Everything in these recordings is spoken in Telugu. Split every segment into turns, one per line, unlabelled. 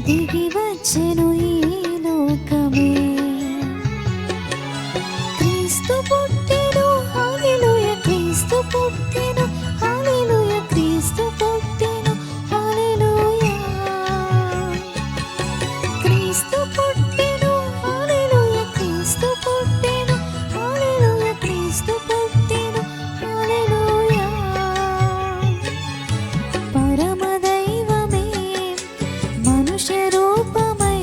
దిగి వచ్చెను ఈ లోకమే. క్రీస్తు పుట్టెను, హల్లెలూయా, క్రీస్తు పుట్టెను, హల్లెలూయా, క్రీస్తు పుట్టెను, హల్లెలూయా. క్రీస్తు పుట్టెను, హల్లెలూయా, క్రీస్తు పుట్టెను, హల్లెలూయా, క్రీస్తు పుట్టెను, హల్లెలూయా. పరమ దైవమే మనుష్య రూపమై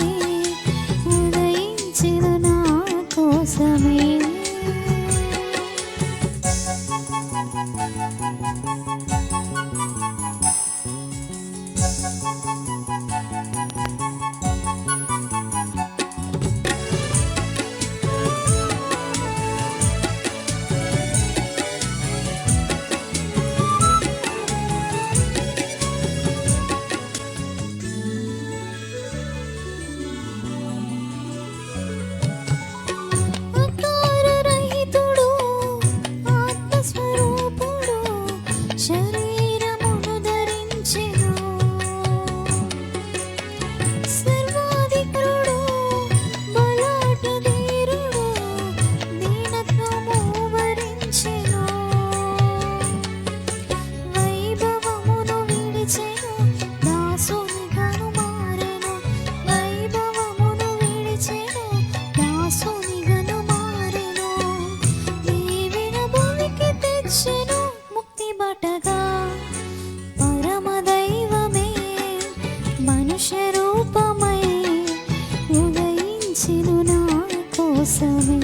ఉదయించెను నా కోసమే. అకారరహితుడు, ఆత్మస్వరూపుడు, శరీరమును ధరించెను. సర్వాధికుడు, బలాఢ్య ధీరుడు, దీనత్వము వరించెను. వైభవమును విడిచెను, దాసునిగాను మారెను. వైభవమును విడిచెను, దాసునిగాను మారెను. దీవెన భూమికి తెచ్చెను ముక్తి బటగా. పరమ దైవమే మనుష్య రూపమై ఉదయించెను నా కోసమే.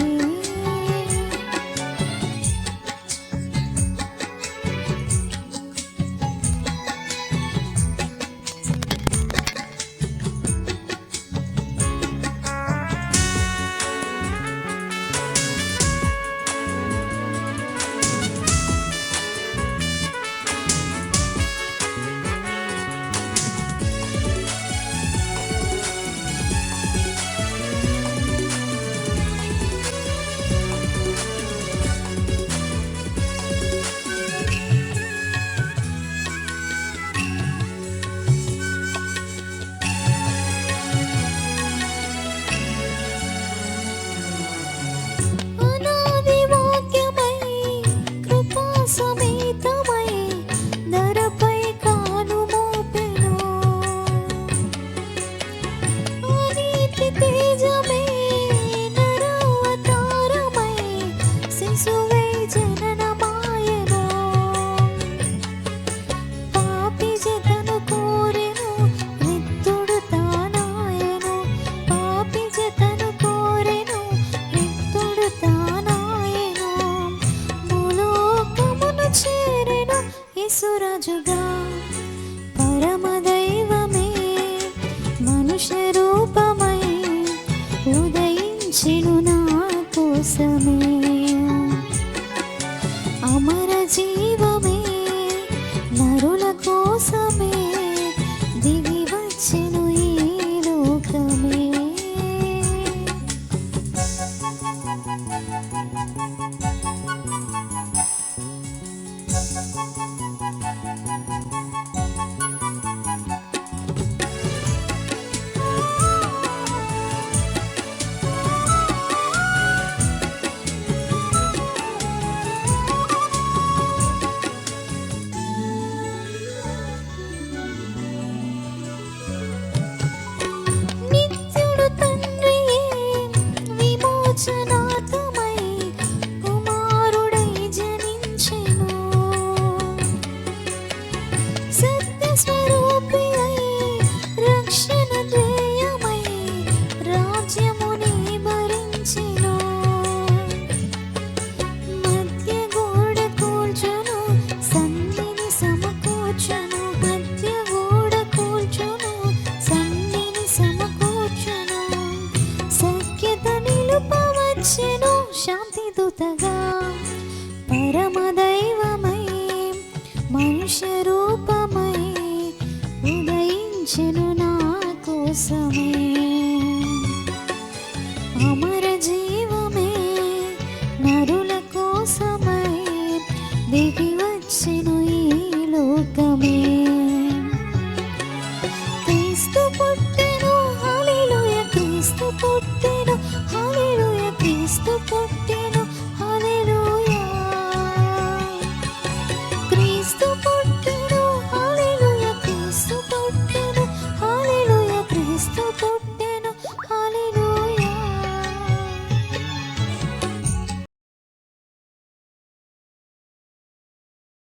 అనాది వాక్యమై కృపా సమేతమై ధరపై కాలు మోపెను. అనీతి తేజమే నరావతారమై శిశువై జననమాయెను. పాపి జతను కోరెను, రిక్తుడు తానాయెను. పాపి జతను కోరెను, రిక్తుడు తానాయెను. భూలోకమును చేరెను యేసురాజుగా. పరమ దైవమే మనుష్య రూపమై ఉదయించెను నా కోసమే. అమర జీవమే నరుల కోసమే దిగి వచ్చెను ఈ లోకమే. నిత్యుడు తండ్రియే విమోచనార్థమై కుమారుడై జనించెను. సత్యస్వరూపి అయి రక్షణ ధ్యేయమై రాజ్యముని భరించెను. మధ్య గోడ కూల్చును, సన్నిని సమకూర్చును. మధ్య గోడ కూల్చును, సన్నిని సమకూర్చును. సఖ్యత నిలుపవచ్చెను శాంతి దూతగా. పరమ దైవమై మనుష్య రూపమై ఉదయించెను